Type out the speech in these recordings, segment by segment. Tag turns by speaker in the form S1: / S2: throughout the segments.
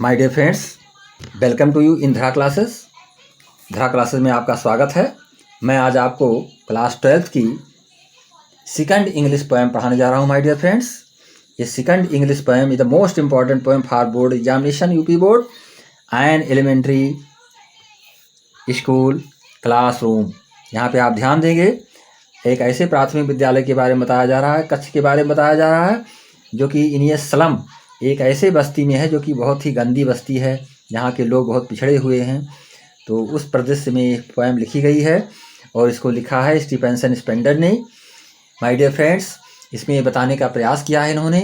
S1: My dear friends, welcome to you in Dhara classes. धरा classes में आपका स्वागत है। मैं आज आपको क्लास 12th की सेकंड इंग्लिश पोएम पढ़ाने जा रहा हूँ माय डियर फ्रेंड्स। ये second English poem is the most important poem for board examination, UP board and elementary school classroom. यहाँ पे आप ध्यान देंगे, एक ऐसे प्राथमिक विद्यालय के बारे में बताया जा रहा है, कच्छ के बारे में बताया जा रहा है, जो कि इनिये स्लम एक ऐसे बस्ती में है जो कि बहुत ही गंदी बस्ती है, जहाँ के लोग बहुत पिछड़े हुए हैं। तो उस परिदृश्य में एक पोएम लिखी गई है और इसको लिखा है स्टीफेंसन स्पेंडर ने। माय डियर फ्रेंड्स, इसमें ये बताने का प्रयास किया है इन्होंने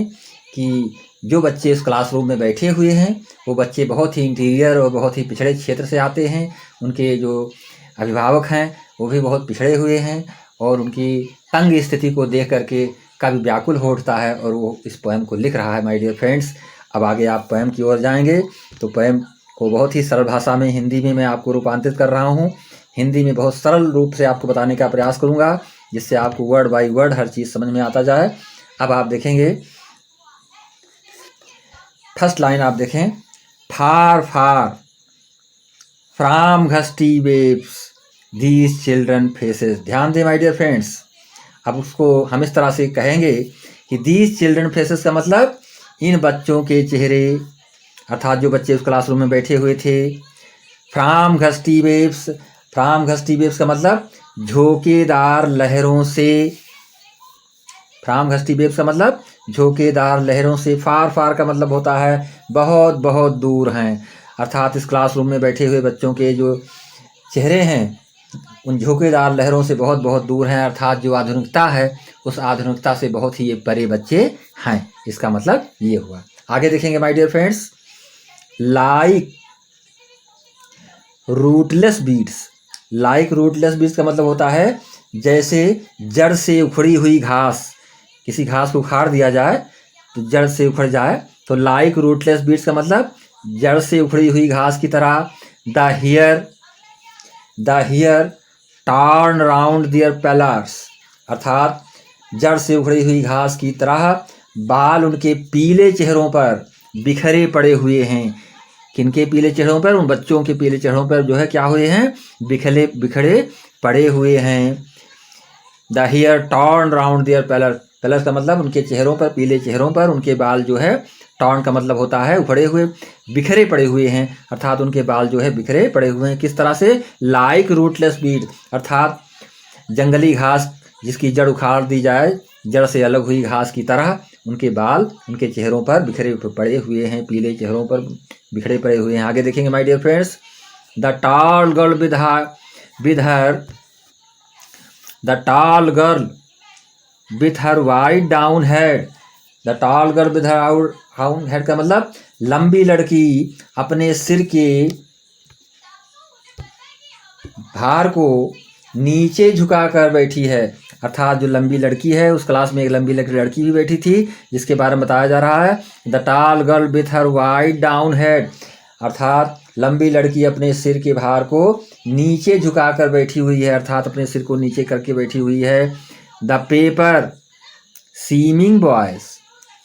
S1: कि जो बच्चे इस क्लासरूम में बैठे हुए हैं वो बच्चे बहुत ही इंटीरियर और बहुत ही पिछड़े क्षेत्र से आते हैं। उनके जो अभिभावक हैं वो भी बहुत पिछड़े हुए हैं और उनकी तंग स्थिति को देख करके काफ़ी व्याकुल हो उठता है और वो इस पोएम को लिख रहा है माय डियर फ्रेंड्स। अब आगे आप पोएम की ओर जाएंगे तो पोएम को बहुत ही सरल भाषा में हिंदी में मैं आपको रूपांतरित कर रहा हूँ। हिंदी में बहुत सरल रूप से आपको बताने का प्रयास करूँगा, जिससे आपको वर्ड बाय वर्ड हर चीज़ समझ में आता जाए। अब आप देखेंगे, फर्स्ट लाइन आप देखें, far far from gusty waves these children faces. ध्यान दें माय डियर फ्रेंड्स। अब उसको हम इस तरह से कहेंगे कि दीज चिल्ड्रन फेसेस का मतलब इन बच्चों के चेहरे, अर्थात जो बच्चे उस क्लासरूम में बैठे हुए थे। From gusty waves, from gusty waves का मतलब झोंकेदार लहरों से। फ्रॉम घस्टी वेव्स का मतलब झोंकेदार लहरों से। फार फार का मतलब होता है बहुत बहुत दूर हैं, अर्थात इस क्लासरूम में बैठे हुए बच्चों के जो चेहरे हैं उन झोंकेदार लहरों से बहुत बहुत दूर हैं, अर्थात जो आधुनिकता है उस आधुनिकता से बहुत ही ये परे बच्चे हैं। इसका मतलब ये हुआ। आगे देखेंगे my dear friends, like rootless weeds. Like rootless weeds का मतलब होता है जैसे जड़ से उखड़ी हुई घास, किसी घास को उखाड़ दिया जाए तो जड़ से उखड़ जाए, तो लाइक रूटलेस बीड्स का मतलब जड़ से उखड़ी हुई घास की तरह। द हियर टर्न राउंड दियर पेलर्स, अर्थात जड़ से उखड़ी हुई घास की तरह बाल उनके पीले चेहरों पर बिखरे पड़े हुए हैं। किनके पीले चेहरों पर? उन बच्चों के पीले चेहरों पर जो है क्या हुए हैं? बिखरे पड़े हुए हैं। द हियर टर्न राउंड दियर पेलर, पेलर्स का मतलब उनके चेहरों पर, पीले चेहरों पर उनके बाल जो है, टर्न का मतलब होता है उखड़े हुए, बिखरे पड़े हुए हैं, अर्थात उनके बाल जो है बिखरे पड़े हुए हैं। किस तरह से? लाइक रूटलेस बीड, अर्थात जंगली घास जिसकी जड़ उखाड़ दी जाए, जड़ से अलग हुई घास की तरह उनके बाल उनके चेहरों पर बिखरे पड़े हुए हैं, पीले चेहरों पर बिखरे पड़े हुए हैं। आगे देखेंगे my dear friends, the tall girl with her weighed down head. The tall girl with her down head का मतलब लंबी लड़की अपने सिर के भार को नीचे झुका कर बैठी है, अर्थात जो लंबी लड़की है, उस क्लास में एक लंबी लड़की भी बैठी थी जिसके बारे में बताया जा रहा है। The tall girl with her weighed down head, अर्थात लंबी लड़की अपने सिर के भार को नीचे झुका कर बैठी हुई है, अर्थात अपने सिर को नीचे करके बैठी हुई है। द पेपर सीमिंग बॉयज,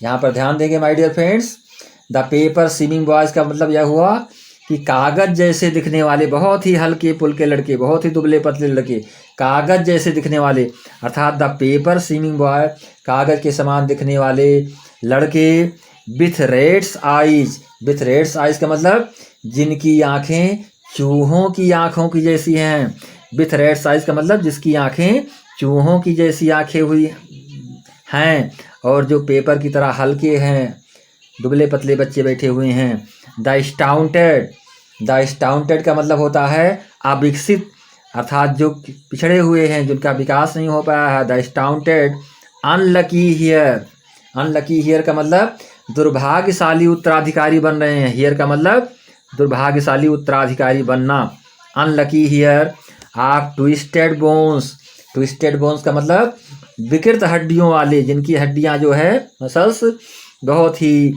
S1: यहाँ पर ध्यान देंगे my dear friends. The paper seeming boys का मतलब यह हुआ कि कागज जैसे दिखने वाले बहुत ही हल्के पुल्के लड़के, बहुत ही दुबले पतले लड़के, कागज जैसे दिखने वाले, अर्थात द पेपर सीमिंग बॉय, कागज के समान दिखने वाले लड़के। With rat's eyes, with rat's eyes का मतलब जिनकी आंखें चूहों की आंखों की जैसी हैं। विथ रेड्स आइज का मतलब जिसकी आंखें चूहों की जैसी आंखें हुई हैं और जो पेपर की तरह हल्के हैं, दुबले पतले बच्चे बैठे हुए हैं। द स्टाउंटेड, द स्टाउंटेड का मतलब होता है अविकसित, अर्थात जो पिछड़े हुए हैं, जिनका विकास नहीं हो पाया है। The stunted unlucky heir, unlucky heir का मतलब दुर्भाग्यशाली उत्तराधिकारी बन रहे हैं। हियर का मतलब दुर्भाग्यशाली उत्तराधिकारी बनना। Unlucky heir are twisted bones, twisted bones का मतलब विकृत हड्डियों वाले, जिनकी हड्डियां जो है मसल्स बहुत ही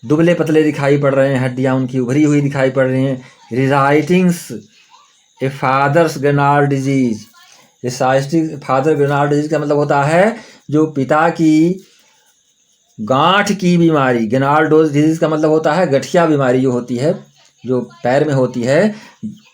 S1: दुबले पतले दिखाई पड़ रहे हैं, हड्डियां उनकी उभरी हुई दिखाई पड़ रही हैं। Recitings a father's gnarled disease, reciting father gnarled disease का मतलब होता है जो पिता की गांठ की बीमारी, गेनाल्डोज डिजीज का मतलब होता है गठिया बीमारी जो होती है, जो पैर में होती है,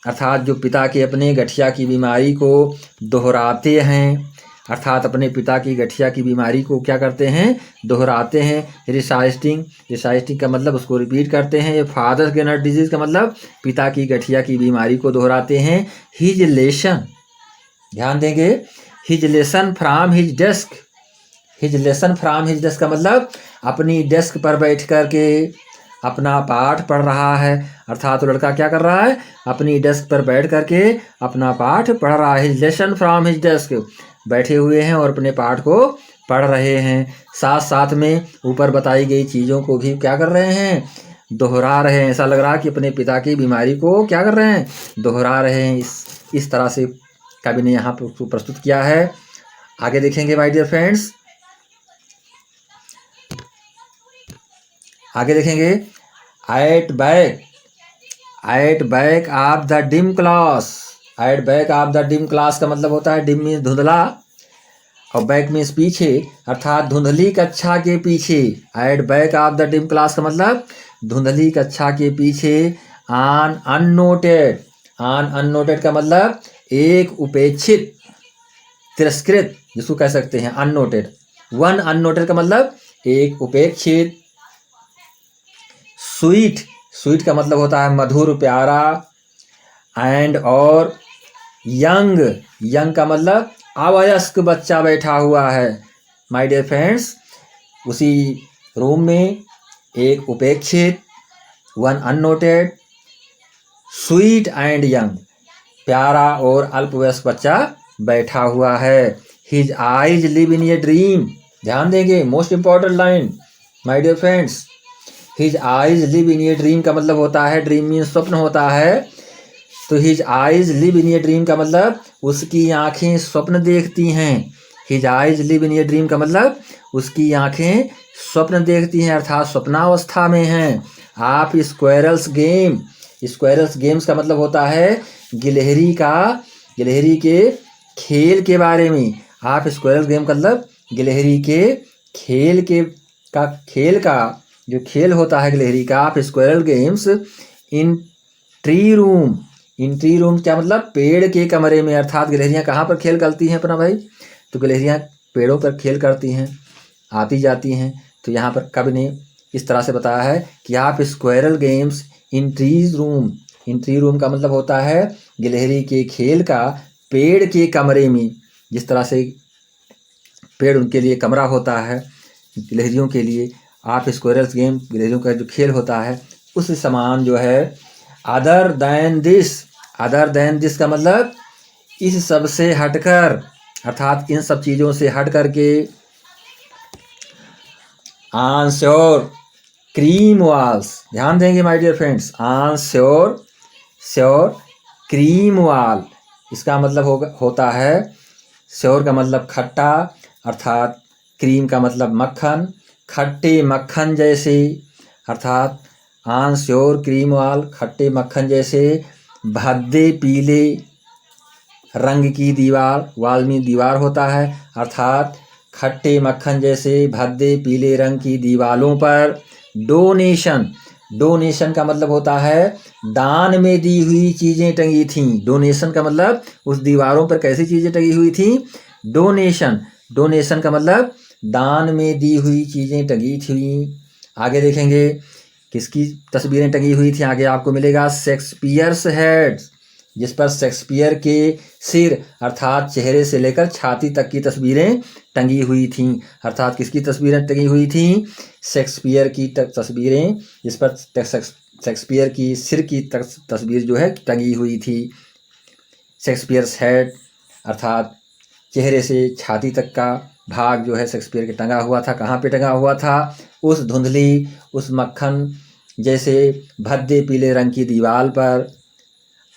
S1: अर्थात जो पिता के अपने गठिया की बीमारी को दोहराते हैं, अर्थात अपने पिता की गठिया की बीमारी को क्या करते हैं, दोहराते हैं। रिसाइस्टिंग, रिसाइस्टिंग का मतलब उसको रिपीट करते हैं। ये फादर्स गेनर डिजीज का मतलब पिता की गठिया की बीमारी को दोहराते हैं। हिज लेसन, ध्यान देंगे, his lesson from his desk, his lesson from his desk का मतलब अपनी डेस्क पर बैठ कर के अपना पाठ पढ़ रहा है, अर्थात तो लड़का क्या कर रहा है, अपनी डेस्क पर बैठ करके अपना पाठ पढ़ रहा है। His lesson from his desk, बैठे हुए हैं और अपने पाठ को पढ़ रहे हैं। साथ साथ में ऊपर बताई गई चीज़ों को भी क्या कर रहे हैं, दोहरा रहे हैं। ऐसा लग रहा है कि अपने पिता की बीमारी को क्या कर रहे हैं, दोहरा रहे हैं। इस तरह से कवि ने यहाँ पर प्रस्तुत किया है। आगे देखेंगे माय डियर फ्रेंड्स, आगे देखेंगे। At back of the dim class, at back of the dim class का मतलब होता है, डिम मीन्स धुंधला और बैक मीन्स पीछे, अर्थात धुंधली कक्षा के पीछे। At back of the dim class का मतलब धुंधली कक्षा के पीछे। ऑन अननोटेड, ऑन अननोटेड का मतलब एक उपेक्षित, तिरस्कृत जिसको कह सकते हैं अननोटेड। वन अननोटेड का मतलब एक उपेक्षित। स्वीट, स्वीट का मतलब होता है मधुर, प्यारा। एंड और यंग, यंग का मतलब अवयस्क बच्चा बैठा हुआ है। माय डियर फ्रेंड्स, उसी रूम में एक उपेक्षित, one unnoted, sweet and young, प्यारा और अल्पवयस्क बच्चा बैठा हुआ है। His eyes live in a dream, ध्यान देंगे, most important line my dear friends. His eyes live in a dream का मतलब होता है, ड्रीम मीन्स स्वप्न होता है, तो his eyes live in a dream का मतलब उसकी आंखें स्वप्न देखती हैं। His eyes live in a dream का मतलब उसकी आंखें स्वप्न देखती हैं, अर्थात स्वप्नावस्था में हैं। आप स्क्वेरल्स गेम, स्क्वेरल्स गेम्स का मतलब होता है गिलहरी का, गिलहरी के खेल के बारे में। आप स्क्वेरल्स गेम का मतलब गिलहरी के खेल के खेल का जो खेल होता है गिलहरी का। आप squirrel games in tree room, in tree room क्या मतलब पेड़ के कमरे में, अर्थात गिलहरियाँ कहाँ पर खेल करती हैं अपना भाई, तो गिलहरियाँ पेड़ों पर खेल करती हैं, आती जाती हैं। तो यहाँ पर कवि ने इस तरह से बताया है कि आप squirrel games in trees room, in tree room का मतलब होता है गिलहरी के खेल का पेड़ के कमरे में। जिस तरह से पेड़ उनके लिए कमरा होता है गिलहरियों के लिए, आप स्क्वेरल्स गेम गिलहरियों का जो खेल होता है उस समान जो है। Other than this, other than this का मतलब इस सब से हटकर, अर्थात इन सब चीज़ों से हट करके। ऑन श्योर क्रीम वॉल्स, ध्यान देंगे my dear friends. On sour, sour cream wall, इसका मतलब होता है, श्योर का मतलब खट्टा, अर्थात क्रीम का मतलब मक्खन, खट्टे मक्खन जैसे, अर्थात ऑन श्योर क्रीम वॉल, खट्टे मक्खन जैसे। भद्दे पीले रंग की दीवार, वाल में दीवार होता है, अर्थात खट्टे मक्खन जैसे भद्दे पीले रंग की दीवारों पर। डोनेशन, डोनेशन का मतलब होता है दान में दी हुई चीज़ें टंगी थीं। डोनेशन का मतलब उस दीवारों पर कैसी चीज़ें टंगी हुई थीं, डोनेशन, डोनेशन का मतलब दान में दी हुई चीज़ें टंगी थीं। आगे देखेंगे किसकी तस्वीरें टंगी हुई थी, आगे आपको मिलेगा शेक्सपियर्स हेड, जिस पर शेक्सपियर के सिर अर्थात चेहरे से लेकर छाती तक की तस्वीरें टंगी हुई थीं। अर्थात किसकी तस्वीरें टंगी हुई थीं, शेक्सपियर की तस्वीरें, जिस पर शेक्सपियर की सिर की तस्वीर जो है टंगी हुई थी। शेक्सपियर्स हेड अर्थात चेहरे से छाती तक का भाग जो है शेक्सपियर के टंगा हुआ था। कहाँ पे टंगा हुआ था, उस धुंधली, उस मक्खन जैसे भद्दे पीले रंग की दीवार पर।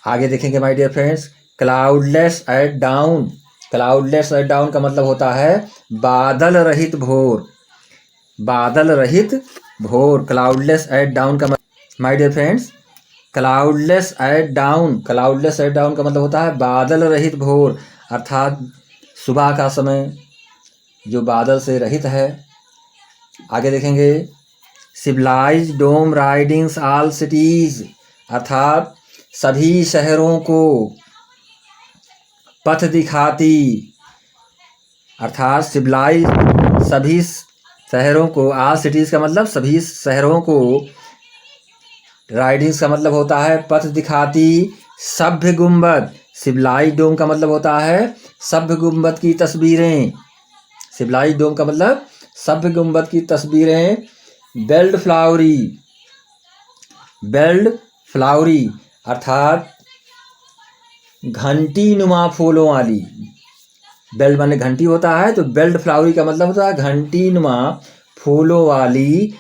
S1: आगे देखेंगे my dear friends. Cloudless at dawn, cloudless at dawn का मतलब होता है बादल रहित भोर, बादल रहित भोर। क्लाउडलेस एट डाउन का my dear friends, cloudless at dawn, cloudless at dawn का मतलब होता है बादल रहित भोर, अर्थात सुबह का समय जो बादल से रहित है, आगे देखेंगे सिविलाइज डोम राइडिंग्स ऑल सिटीज, अर्थात सभी शहरों को पथ दिखाती, अर्थात सिविलाइज सभी शहरों को, ऑल सिटीज का मतलब सभी शहरों को, राइडिंग्स का मतलब होता है पथ दिखाती सभ्य गुंबद, सिविलाइज डोम का मतलब होता है सभ्य गुंबद की तस्वीरें, सिविलाइज डोम का मतलब सभ्य गुंबद की तस्वीरें, बेल्ड फ्लावरी अर्थात घंटी नुमा फूलों वाली, बेल्ट माने घंटी होता है, तो बेल्ट फ्लावरी का मतलब होता है घंटी नुमा फूलों वाली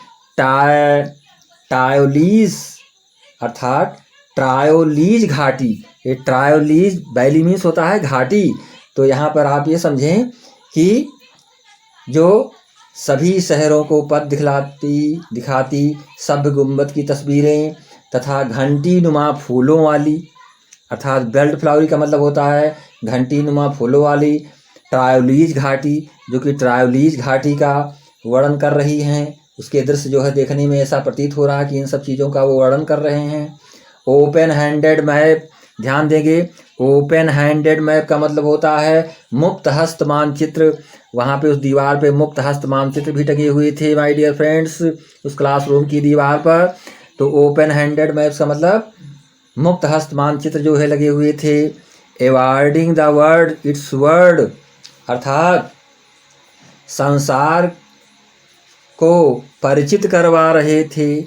S1: टायोलीज अर्थात ट्रायोलीज घाटी। ये ट्रायोलीज वैली मीन्स होता है घाटी, तो यहाँ पर आप ये समझें कि जो सभी शहरों को पथ दिखाती सभ्य गुंबद की तस्वीरें तथा घंटी नुमा फूलों वाली, अर्थात बेल्ट फ्लावरी का मतलब होता है घंटी नुमा फूलों वाली ट्रायोलीज घाटी, जो कि ट्रायोलीज घाटी का वर्णन कर रही हैं। उसके दृश्य जो है देखने में ऐसा प्रतीत हो रहा है कि इन सब चीज़ों का वो वर्णन कर रहे हैं। ओपन हैंडेड मैप, ध्यान देंगे, ओपन हैंडेड मैप का मतलब होता है मुक्त हस्त मानचित्र। वहाँ पे उस दीवार पे मुक्त हस्त मानचित्र भी टंगे हुए थे माय डियर फ्रेंड्स, उस क्लासरूम की दीवार पर। तो ओपन हैंडेड मैप्स का मतलब मुक्त हस्त मानचित्र जो है लगे हुए थे। Awarding the world it's word, अर्थात संसार को परिचित करवा रहे थे,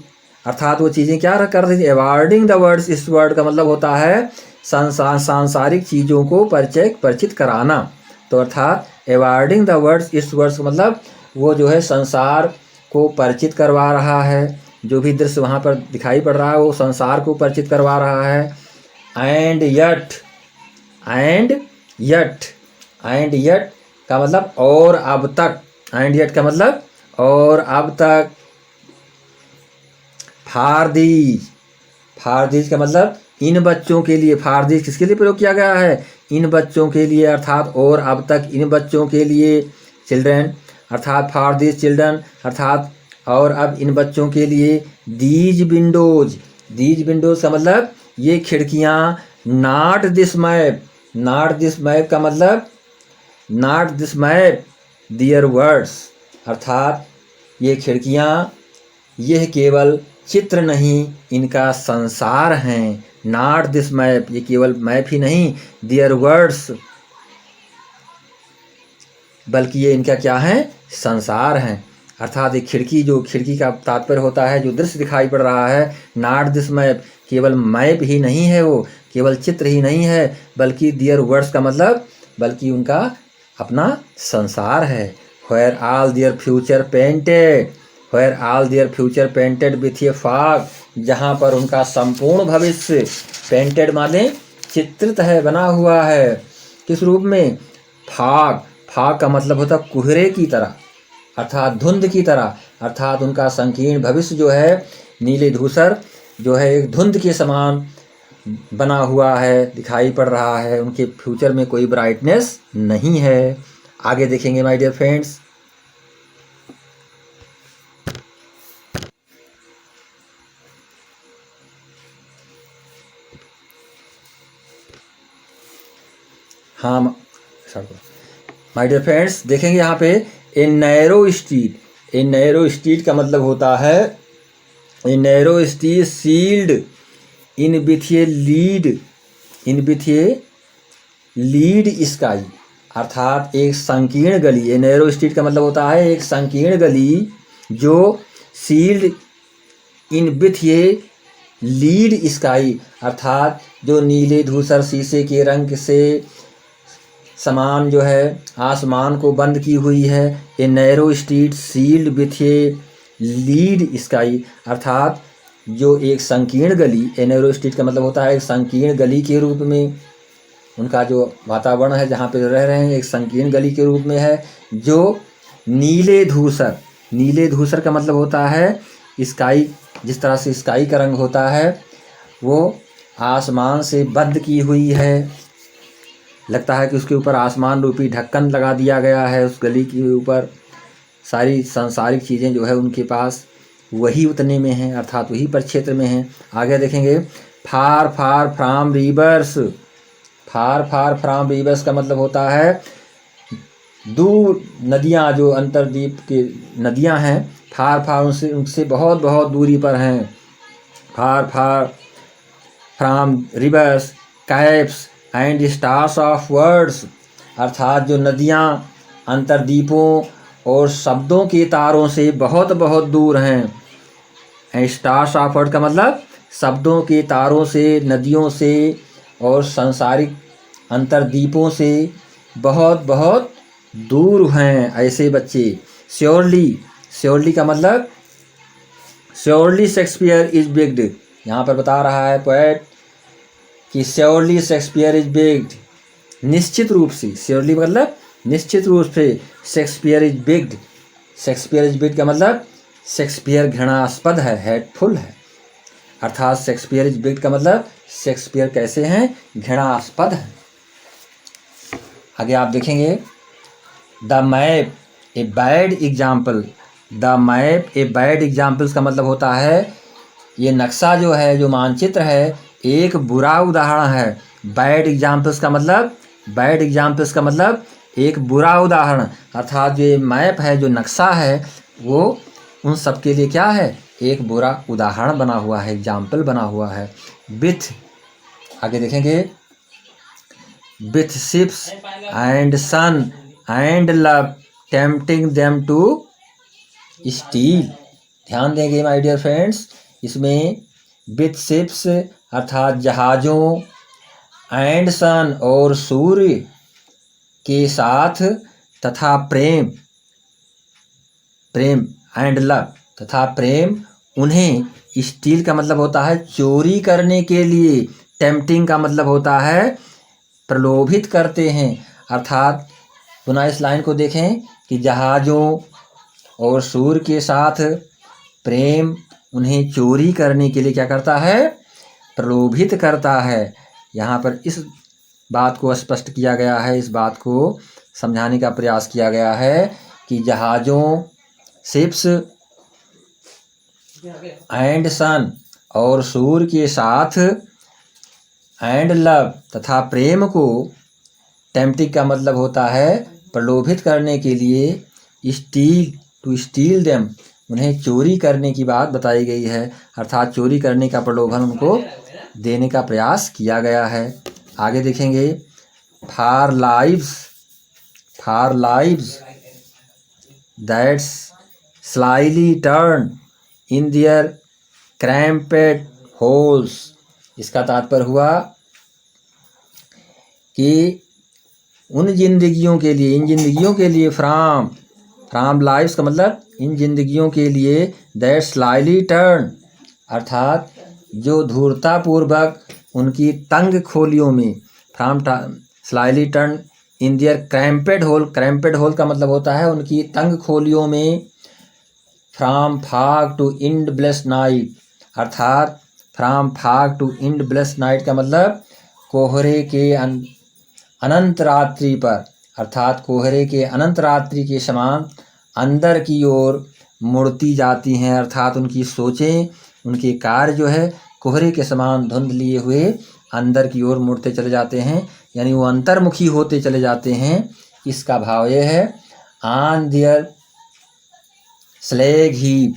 S1: अर्थात वो चीज़ें क्या कर रही थी, अवॉर्डिंग द वर्ड्स इस वर्ड का मतलब होता है सांसारिक चीज़ों को परिचित कराना। तो अर्थात अवॉर्डिंग द वर्ड्स इस वर्ड्स का मतलब वो जो है संसार को परिचित करवा रहा है, जो भी दृश्य वहाँ पर दिखाई पड़ रहा है वो संसार को परिचित करवा रहा है। एंड यट का मतलब और अब तक, एंड यट का मतलब और अब तक। फारदीज का मतलब इन बच्चों के लिए, फारदीज किसके लिए प्रयोग किया गया है, इन बच्चों के लिए, अर्थात और अब तक इन बच्चों के लिए, चिल्ड्रन अर्थात फॉर दीज चिल्ड्रन अर्थात और अब इन बच्चों के लिए। दीज विंडोज का मतलब ये खिड़कियाँ। नॉट दिस मैप का मतलब not this map their words, अर्थात ये खिड़कियाँ यह केवल चित्र नहीं इनका संसार हैं। नॉट दिस मैप, ये केवल मैप ही नहीं, दियर वर्ड्स बल्कि ये इनका क्या है, संसार हैं। अर्थात एक खिड़की का तात्पर्य होता है जो दृश्य दिखाई पड़ रहा है। नॉट दिस मैप, केवल मैप ही नहीं है, वो केवल चित्र ही नहीं है, बल्कि दियर वर्ड्स का मतलब बल्कि उनका अपना संसार है। Where all their future painted with a fog, जहाँ पर उनका संपूर्ण भविष्य पेंटेड माने चित्रित है, बना हुआ है। किस रूप में, फॉग का मतलब होता है कुहरे की तरह, अर्थात धुंध की तरह, अर्थात उनका संकीर्ण भविष्य जो है नीले धूसर जो है एक धुंध के समान बना हुआ है, दिखाई पड़ रहा है। उनके फ्यूचर में कोई ब्राइटनेस नहीं है। आगे देखेंगे माय डियर फ्रेंड्स। हाँ माय डियर फ्रेंड्स, देखेंगे यहाँ पे ए नैरो स्ट्रीट का मतलब होता है a narrow street sealed in with a lead sky, अर्थात एक संकीर्ण गली। ए नैरो स्ट्रीट का मतलब होता है एक संकीर्ण गली जो sealed in with a lead sky, अर्थात जो नीले धूसर शीशे के रंग से समान जो है आसमान को बंद की हुई है। A narrow street sealed with a lead sky, अर्थात जो एक संकीर्ण गली, ए नैरो स्ट्रीट का मतलब होता है एक संकीर्ण गली के रूप में उनका जो वातावरण है जहाँ पे रह रहे हैं एक संकीर्ण गली के रूप में है, जो नीले धूसर का मतलब होता है स्काई, जिस तरह से स्काई का रंग होता है वो आसमान से बंद की हुई है। लगता है कि उसके ऊपर आसमान रूपी ढक्कन लगा दिया गया है उस गली के ऊपर। सारी सांसारिक चीज़ें जो है उनके पास वही उतने में हैं, अर्थात वही परिक्षेत्र में हैं। आगे देखेंगे far far from rivers. Far far from rivers का मतलब होता है दूर नदियाँ, जो अंतर्द्वीप के नदियाँ हैं, फार फार उनसे बहुत बहुत दूरी पर हैं। Far far from rivers caps and stars of words, अर्थात जो नदियाँ अंतर्द्वीपों और शब्दों के तारों से बहुत बहुत दूर हैं। एंड स्टार्स ऑफ वर्ड का मतलब शब्दों के तारों से, नदियों से और सांसारिक अंतर्द्वीपों से बहुत बहुत दूर हैं ऐसे बच्चे। श्योरली, श्योरली का मतलब श्योरली शेक्सपियर इज बिग्ड, यहाँ पर बता रहा है पोएट कि श्योरली शेक्सपियर इज बिग्ड, निश्चित रूप से, श्योरली मतलब निश्चित रूप से, शेक्सपियर इज बिग्ड। शेक्सपियर इज बिग्ड का मतलब शेक्सपियर घृणास्पद है, हेटफुल है, अर्थात शेक्सपियर इज बिग्ड का मतलब शेक्सपियर कैसे हैं, घृणास्पद है। आगे आप देखेंगे the map a bad example. The map a bad examples का मतलब होता है ये नक्शा जो है, जो मानचित्र है, एक बुरा उदाहरण है। बैड एग्जाम्पल्स का मतलब, बैड एग्जाम्पल्स का मतलब एक बुरा उदाहरण, अर्थात जो मैप है, जो नक्शा है, वो उन सब के लिए क्या है, एक बुरा उदाहरण बना हुआ है, एग्जाम्पल बना हुआ है। विथ, आगे देखेंगे with ships and sun and love tempting them to steal. ध्यान देंगे माय डियर फ्रेंड्स, इसमें विथ शिप्स अर्थात जहाज़ों, एंड सन और सूर्य के साथ, तथा प्रेम, प्रेम एंड लव तथा प्रेम, उन्हें स्टील का मतलब होता है चोरी करने के लिए, टेम्पटिंग का मतलब होता है प्रलोभित करते हैं। अर्थात पुनः इस लाइन को देखें कि जहाज़ों और सूर्य के साथ प्रेम उन्हें चोरी करने के लिए क्या करता है, प्रलोभित करता है। यहाँ पर इस बात को स्पष्ट किया गया है, इस बात को समझाने का प्रयास किया गया है कि जहाज़ों, शिप्स एंड सन और सूर्य के साथ, एंड लव तथा प्रेम को, टेम्पटिंग का मतलब होता है प्रलोभित करने के लिए, स्टील टू स्टील देम, उन्हें चोरी करने की बात बताई गई है, अर्थात चोरी करने का प्रलोभन उनको देने का प्रयास किया गया है। आगे देखेंगे far lives, far lives that's slyly turn in their cramped holes. इसका तात्पर्य हुआ कि उन जिंदगियों के लिए, इन जिंदगियों के लिए, फ्राम, फ्राम लाइव्स का मतलब इन जिंदगियों के लिए, दैट स्लाइली टर्न अर्थात जो धूर्तापूर्वक उनकी तंग खोलियों में, from slyly turn in their cramped hole, cramped hole का मतलब होता है उनकी तंग खोलियों में, फ्राम फाग टू इंड ब्लेस्ड नाइट अर्थात फ्राम फाग टू इंड ब्लेस्ड नाइट का मतलब कोहरे के अनंत रात्रि पर, अर्थात कोहरे के अनंत रात्रि के समान अंदर की ओर मुड़ती जाती हैं, अर्थात उनकी सोचें, उनके कार्य जो है कोहरे के समान धुंध लिए हुए अंदर की ओर मुड़ते चले जाते हैं, यानी वो अंतर्मुखी होते चले जाते हैं। इसका भाव ये है on their slag heap.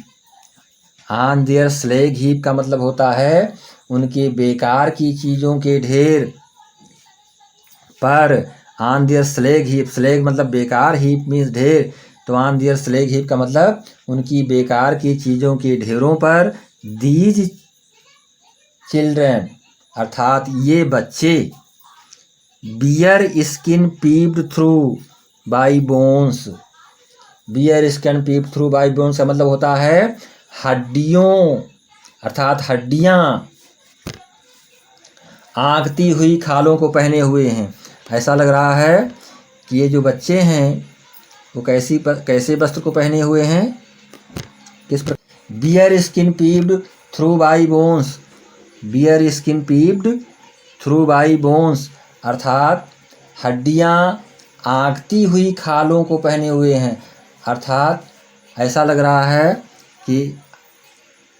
S1: On their slag heap का मतलब होता है उनके बेकार की चीज़ों के ढेर पर। On their slag heap, slag मतलब बेकार, हीप मीन्स ढेर, तो ऑन देयर स्लेग हीप का मतलब उनकी बेकार की चीज़ों के ढेरों पर, दीज चिल्ड्रन अर्थात ये बच्चे, bare skin peeped through by bones, bare skin peeped through by bones का मतलब होता है हड्डियों, अर्थात हड्डियाँ आंकती हुई खालों को पहने हुए हैं। ऐसा लग रहा है कि ये जो बच्चे हैं वो कैसे वस्त्र को पहने हुए हैं, किस प्रकार, bare skin peeped through by bones, bare skin peeped through by bones अर्थात हड्डियाँ आंकती हुई खालों को पहने हुए हैं, अर्थात ऐसा लग रहा है कि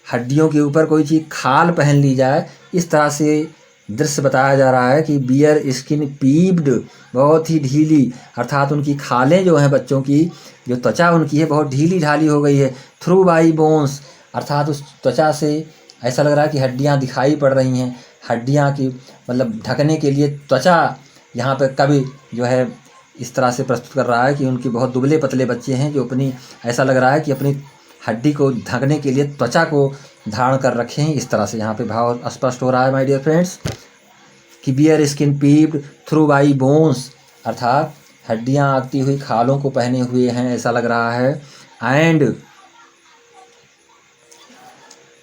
S1: हड्डियों के ऊपर कोई चीज़ खाल पहन ली जाए, इस तरह से दृश्य बताया जा रहा है कि बियर स्किन पीप्ड, बहुत ही ढीली, अर्थात उनकी खालें जो हैं बच्चों की, जो त्वचा उनकी है बहुत ढीली ढाली हो गई है। थ्रू बाई बोन्स, अर्थात उस त्वचा से ऐसा लग रहा है कि हड्डियां दिखाई पड़ रही हैं। हड्डियां की मतलब ढकने के लिए त्वचा यहाँ पर कवि जो है इस तरह से प्रस्तुत कर रहा है कि उनके बहुत दुबले पतले बच्चे हैं जो अपनी, ऐसा लग रहा है कि अपनी हड्डी को ढकने के लिए त्वचा को धारण कर रखे हैं। इस तरह से यहाँ पे भाव स्पष्ट हो रहा है माय डियर फ्रेंड्स कि bare skin peeped through by bones, अर्थात हड्डियाँ आती हुई खालों को पहने हुए हैं ऐसा लग रहा है।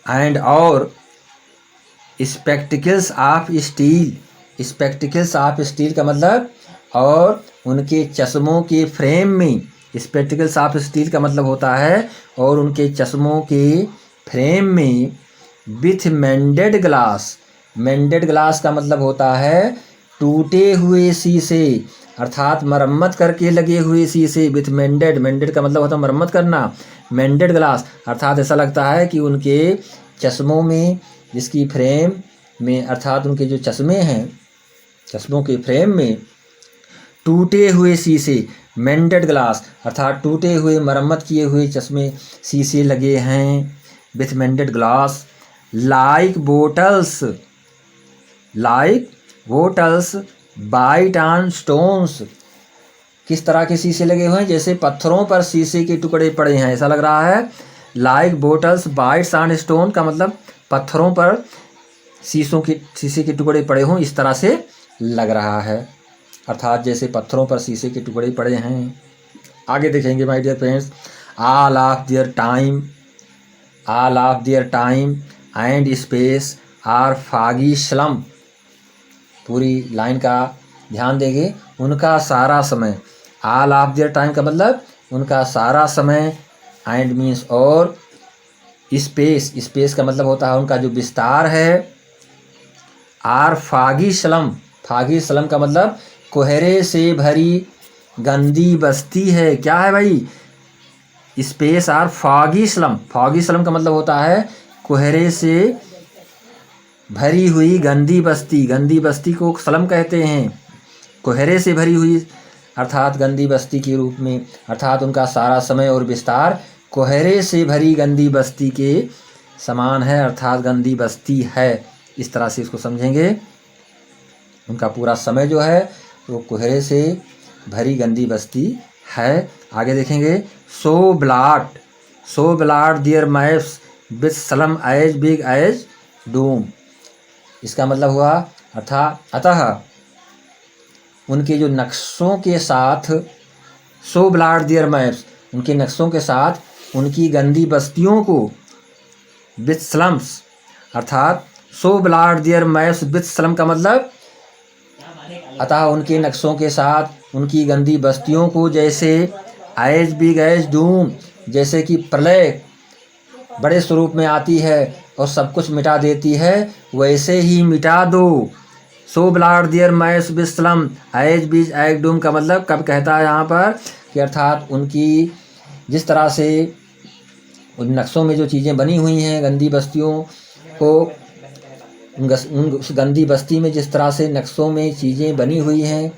S1: एंड और spectacles of steel, spectacles of steel का मतलब और उनके चश्मों के फ्रेम में, स्पेक्टिकल्स ऑफ स्टील का मतलब होता है और उनके चश्मों के फ्रेम में विथ मेंडेड ग्लास, मेंडेड ग्लास का मतलब होता है टूटे हुए शीशे, अर्थात मरम्मत करके लगे हुए शीशे। विथ मेंडेड, मेंडेड का मतलब होता है मरम्मत करना, मेंडेड ग्लास अर्थात ऐसा लगता है कि उनके चश्मों में, जिसकी फ्रेम में अर्थात उनके जो चश्मे हैं, चश्मों के फ्रेम में टूटे हुए शीशे, मेंडेड ग्लास अर्थात टूटे हुए मरम्मत किए हुए चश्मे शीशे लगे हैं। With mended glass like bottles, like bottles bite on stones, किस तरह के शीशे लगे हुए हैं, जैसे पत्थरों पर शीशे के टुकड़े पड़े हैं ऐसा लग रहा है। Like bottles bytes on stone का मतलब पत्थरों पर शीशे के टुकड़े पड़े हों, इस तरह से लग रहा है, अर्थात जैसे पत्थरों पर शीशे के टुकड़े पड़े हैं। आगे देखेंगे my dear friends, all of their time, all of their time and space are foggy slum, पूरी लाइन का ध्यान देंगे, उनका सारा समय, ऑल ऑफ देयर टाइम का मतलब उनका सारा समय, एंड मीन्स और, स्पेस, स्पेस का मतलब होता है उनका जो विस्तार है, are foggy slum, foggy slum का मतलब कोहरे से भरी गंदी बस्ती है। क्या है भाई, space are foggy slum, foggy slum का मतलब होता है कोहरे से भरी हुई गंदी बस्ती, गंदी बस्ती को स्लम कहते हैं, कोहरे से भरी हुई अर्थात गंदी बस्ती के रूप में, अर्थात उनका सारा समय और विस्तार कोहरे से भरी गंदी बस्ती के समान है, अर्थात गंदी बस्ती है, इस तरह से इसको समझेंगे। उनका पूरा समय जो है वो कोहरे से भरी गंदी बस्ती है। आगे देखेंगे, so blot their maps with slum as big as doom, इसका मतलब हुआ अतः उनके जो नक्शों के साथ, सो ब्लाड दियर मैप्स, उनके नक्शों के साथ उनकी गंदी बस्तियों को, विथ स्लम्स अर्थात so blot their maps with slum का मतलब अतः उनके नक्शों के साथ उनकी गंदी बस्तियों को जैसे एज बिग एज डूम, जैसे कि प्रलय बड़े स्वरूप में आती है और सब कुछ मिटा देती है, वैसे ही मिटा दो। So blot their maps with slum as big as doom का मतलब कब कहता है यहाँ पर कि अर्थात उनकी जिस तरह से उन नक्शों में जो चीज़ें बनी हुई हैं गंदी बस्तियों को, उस गंदी बस्ती में जिस तरह से नक्शों में चीज़ें बनी हुई हैं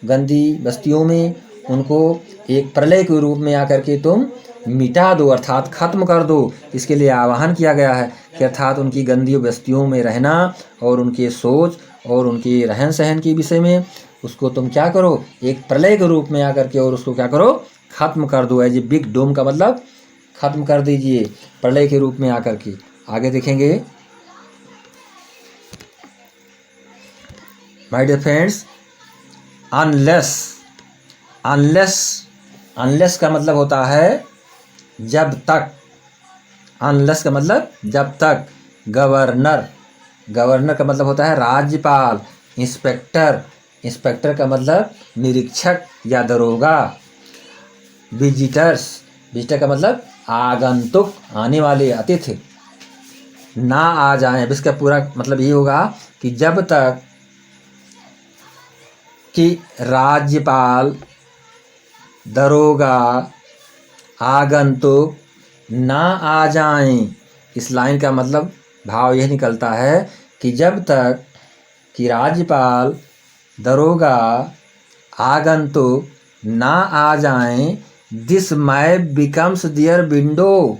S1: गंदी बस्तियों में, उनको एक प्रलय के रूप में आकर के तुम मिटा दो, अर्थात ख़त्म कर दो। इसके लिए आह्वान किया गया है कि अर्थात उनकी गंदी बस्तियों में रहना और उनके सोच और उनके रहन सहन के विषय में उसको तुम क्या करो, एक प्रलय के रूप में आकर के और उसको क्या करो, ख़त्म कर दो। एज ए बिग डोम का मतलब ख़त्म कर दीजिए प्रलय के रूप में आकर के। आगे देखेंगे माय डियर फ्रेंड्स, अनलेस का मतलब होता है जब तक, अनलेस का मतलब जब तक। गवर्नर का मतलब होता है राज्यपाल। इंस्पेक्टर का मतलब निरीक्षक या दरोगा। विजिटर का मतलब आगंतुक, आने वाले अतिथि ना आ जाएं। इसका पूरा मतलब ये होगा कि जब तक कि राज्यपाल, दरोगा आगंतुक ना आ जाएं। इस लाइन का मतलब भाव यह निकलता है कि जब तक कि राज्यपाल, दरोगा, आगंतुक ना आ जाएं, this map becomes their window.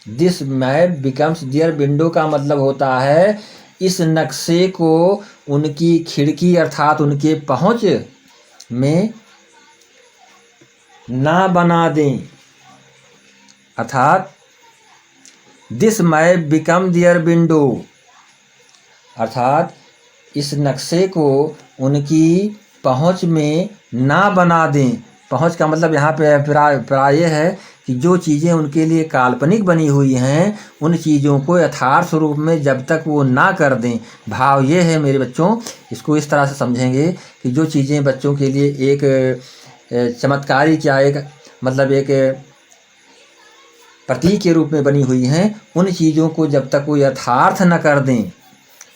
S1: This map becomes their window का मतलब होता है इस नक्शे को उनकी खिड़की अर्थात उनके पहुंच में ना बना दें। अर्थात this map become their window, अर्थात इस नक्शे को उनकी पहुंच में ना बना दें। पहुंच का मतलब यहाँ पे प्राय है कि जो चीज़ें उनके लिए काल्पनिक बनी हुई हैं उन चीज़ों को यथार्थ रूप में जब तक वो ना कर दें। भाव ये है मेरे बच्चों, इसको इस तरह से समझेंगे कि जो चीज़ें बच्चों के लिए एक चमत्कारिक या एक मतलब एक प्रतीक के रूप में बनी हुई हैं, उन चीज़ों को जब तक वो यथार्थ न कर दें।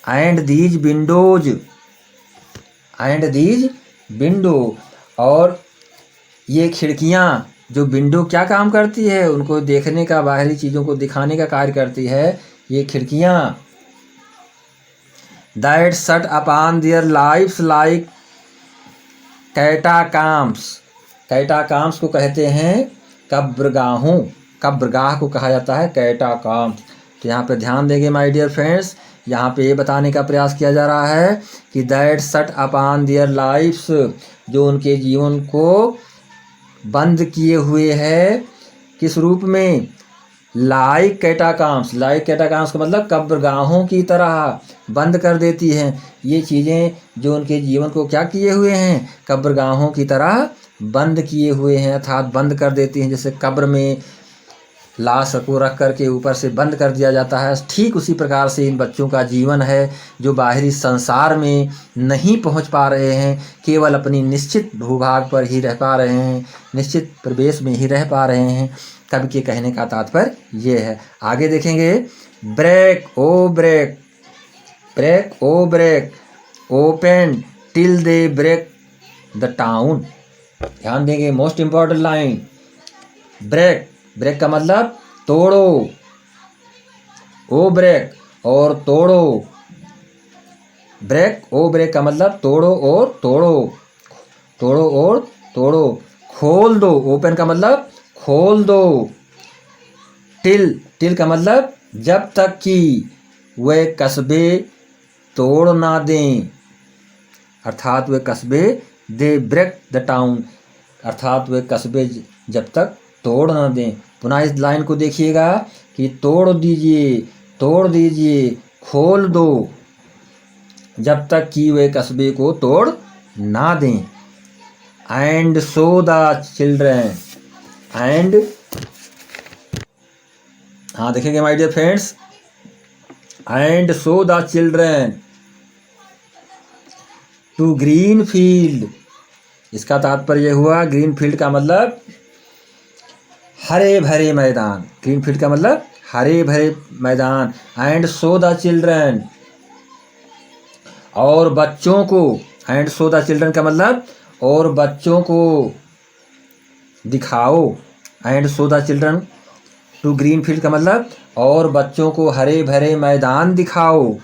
S1: And these Windows, and these window, और ये खिड़कियाँ, जो विंडो क्या काम करती है, उनको देखने का, बाहरी चीज़ों को दिखाने का कार्य करती है। ये खिड़कियाँ that shut upon their lifes like catacombs. Catacombs को कहते हैं कब्रगाहों, कब्रगाह को कहा जाता है कैटाकाम्स। तो यहाँ पे ध्यान देंगे माय डियर फ्रेंड्स, यहाँ पे ये बताने का प्रयास किया जा रहा है कि that shut upon their lives, जो उनके जीवन को बंद किए हुए है, किस रूप में, लाइक कैटाकाम्स। लाइक कैटाकाम्स का मतलब कब्रगाहों की तरह बंद कर देती हैं। ये चीज़ें जो उनके जीवन को क्या किए हुए हैं, कब्रगाहों की तरह बंद किए हुए हैं, अर्थात बंद कर देती हैं। जैसे कब्र में लाश को रख कर के ऊपर से बंद कर दिया जाता है, ठीक उसी प्रकार से इन बच्चों का जीवन है जो बाहरी संसार में नहीं पहुंच पा रहे हैं, केवल अपनी निश्चित भूभाग पर ही रह पा रहे हैं, निश्चित प्रदेश में ही रह पा रहे हैं। कवि के कहने का तात्पर्य ये है। आगे देखेंगे, break O break, break O break, open till they break the town. ध्यान देंगे, most important line, break, break का मतलब तोड़ो, ओ ब्रेक और तोड़ो, ब्रेक ओ ब्रेक का मतलब तोड़ो और तोड़ो, तोड़ो और तोड़ो, खोल दो, ओपन का मतलब खोल दो, टिल, टिल का मतलब जब तक कि वे कस्बे तोड़ ना दें, अर्थात वे कस्बे, दे ब्रेक द टाउन, अर्थात वे कस्बे जब तक तोड़ ना दें। पुनः इस लाइन को देखिएगा कि तोड़ दीजिए, तोड़ दीजिए, खोल दो, जब तक कि वे कस्बे को तोड़ ना दें। And show the children, and, हाँ देखेंगे my dear friends, and show the children to green field. इसका तात्पर्य हुआ, ग्रीन फील्ड का मतलब हरे भरे मैदान, ग्रीन फील्ड का मतलब हरे भरे मैदान। एंड सो द चिल्ड्रन, और बच्चों को, एंड सो द चिल्ड्रन का मतलब और बच्चों को दिखाओ, and show the children to green field का मतलब और बच्चों को हरे भरे मैदान दिखाओ।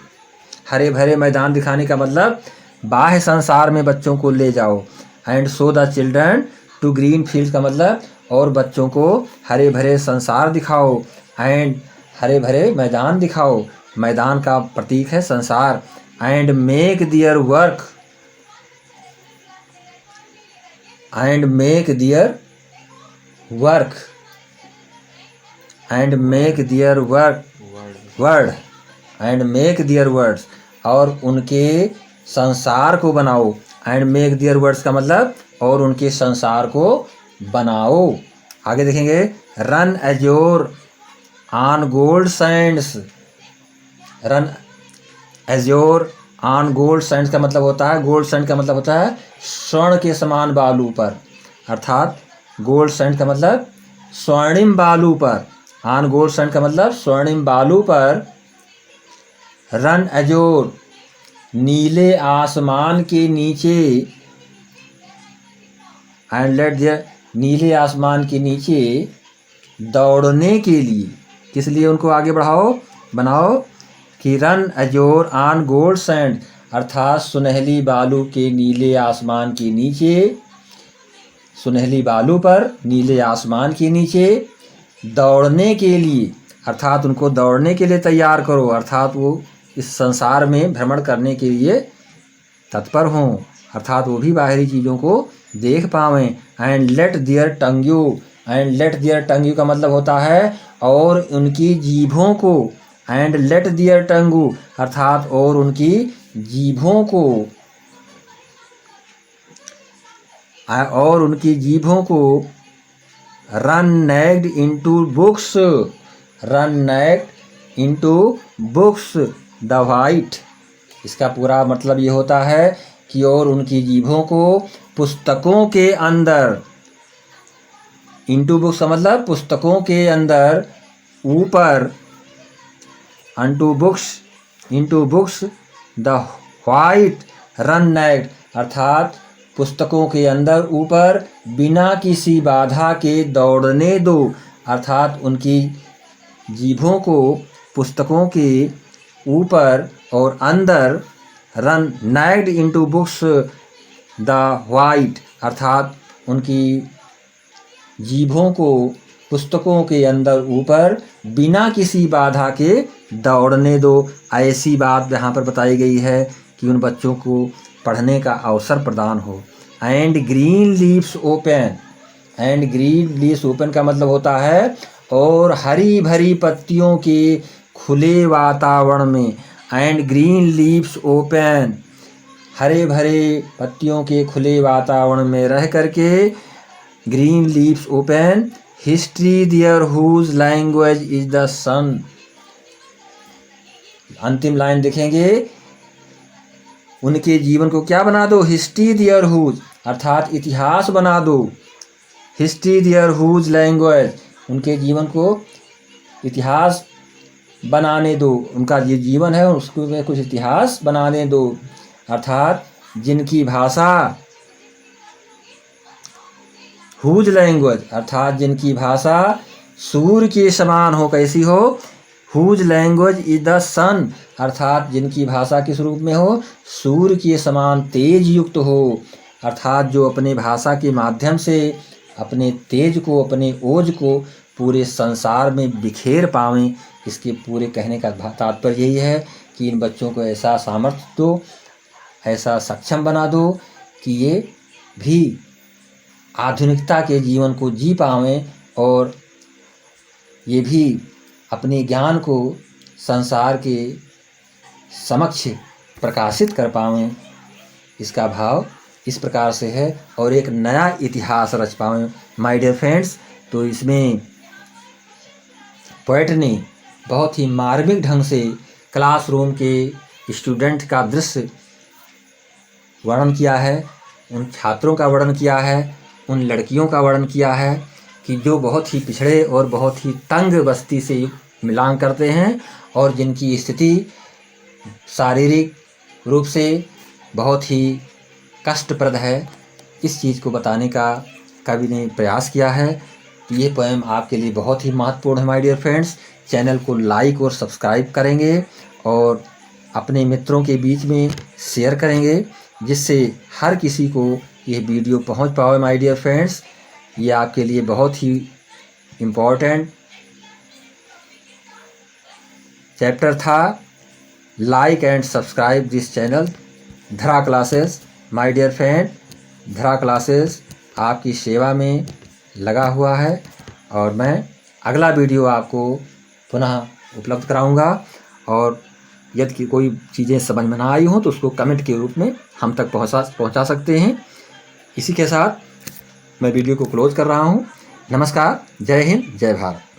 S1: हरे भरे मैदान दिखाने का मतलब बाह्य संसार में बच्चों को ले जाओ। And show the children to green field का मतलब और बच्चों को हरे भरे संसार दिखाओ, एंड हरे भरे मैदान दिखाओ, मैदान का प्रतीक है संसार। And make their work, and make their work, and make their work word, and make their words, और उनके संसार को बनाओ। एंड मेक दियर वर्ड्स का मतलब और उनके संसार को बनाओ। आगे देखेंगे, run azure on gold Sands. Run azure on gold Sands का मतलब होता है, गोल्ड सैंड का मतलब होता है स्वर्ण के समान बालू पर, अर्थात गोल्ड सैंड का मतलब स्वर्णिम बालू पर, ऑन गोल्ड सैंड का मतलब स्वर्णिम बालू पर। रन एज्योर, नीले आसमान के नीचे, एंड लेट देयर, नीले आसमान के नीचे दौड़ने के लिए, किस लिए उनको आगे बनाओ कि run azure on gold sand, अर्थात सुनहली बालू के नीले आसमान के नीचे, सुनहली बालू पर नीले आसमान के नीचे दौड़ने के लिए, अर्थात उनको दौड़ने के लिए तैयार करो, अर्थात वो इस संसार में भ्रमण करने के लिए तत्पर हों, अर्थात वो भी बाहरी चीज़ों को देख पावें। And let their tongues, and let their tongues का मतलब होता है और उनकी जीभों को, and let their tongues अर्थात और उनकी जीभों को, और उनकी जीभों को run naked into books, run naked into books the white, इसका पूरा मतलब ये होता है कि और उनकी जीभों को पुस्तकों के अंदर, इनटू बुक्स का मतलब पुस्तकों के अंदर, ऊपर, unto books, into books the white run naked अर्थात पुस्तकों के अंदर ऊपर बिना किसी बाधा के दौड़ने दो, अर्थात उनकी जीभों को पुस्तकों के ऊपर और अंदर, run naked into books the white अर्थात उनकी जीभों को पुस्तकों के अंदर ऊपर बिना किसी बाधा के दौड़ने दो। ऐसी बात यहाँ पर बताई गई है कि उन बच्चों को पढ़ने का अवसर प्रदान हो। And green leaves open, and green leaves open का मतलब होता है और हरी भरी पत्तियों के खुले वातावरण में, एंड ग्रीन लीव्स ओपन हरे भरे पत्तियों के खुले वातावरण में रह करके, green leaves open history their whose language is the sun, अंतिम लाइन देखेंगे, उनके जीवन को क्या बना दो, हिस्ट्री दियर हुज अर्थात इतिहास बना दो, हिस्ट्री दियर हुज लैंग्वेज उनके जीवन को इतिहास बनाने दो, उनका ये जीवन है उसको में कुछ इतिहास बनाने दो, अर्थात जिनकी भाषा, हुज लैंग्वेज अर्थात जिनकी भाषा सूर्य के समान हो, कैसी हो, हुज लैंग्वेज इज द सन अर्थात जिनकी भाषा किस रूप में हो, सूर्य के समान तेज युक्त हो, अर्थात जो अपने भाषा के माध्यम से अपने तेज को, अपने ओज को पूरे संसार में बिखेर पावें। इसके पूरे कहने का तात्पर्य यही है कि इन बच्चों को ऐसा सामर्थ्य दो, ऐसा सक्षम बना दो कि ये भी आधुनिकता के जीवन को जी पावें और ये भी अपने ज्ञान को संसार के समक्ष प्रकाशित कर पावें। इसका भाव इस प्रकार से है और एक नया इतिहास रच पावें। माय डियर फ्रेंड्स, तो इसमें पोएट ने बहुत ही मार्मिक ढंग से क्लासरूम के स्टूडेंट का दृश्य वर्णन किया है, उन छात्रों का वर्णन किया है, उन लड़कियों का वर्णन किया है कि जो बहुत ही पिछड़े और बहुत ही तंग बस्ती से मिलान करते हैं और जिनकी स्थिति शारीरिक रूप से बहुत ही कष्टप्रद है। इस चीज़ को बताने का कवि ने प्रयास किया है। तो ये पोएम आपके लिए बहुत ही महत्वपूर्ण है माय डियर फ्रेंड्स। चैनल को लाइक और सब्सक्राइब करेंगे और अपने मित्रों के बीच में शेयर करेंगे जिससे हर किसी को ये वीडियो पहुंच पाए माय डियर फ्रेंड्स। ये आपके लिए बहुत ही इम्पोर्टेंट चैप्टर था। Like and subscribe this channel धरा क्लासेस। माय डियर फ्रेंड, धरा क्लासेस आपकी सेवा में लगा हुआ है और मैं अगला वीडियो आपको पुनः उपलब्ध कराऊंगा और यदि कोई चीज़ें समझ में ना आई हो तो उसको कमेंट के रूप में हम तक पहुंचा सकते हैं। इसी के साथ मैं वीडियो को क्लोज कर रहा हूं। नमस्कार, जय हिंद, जय भारत।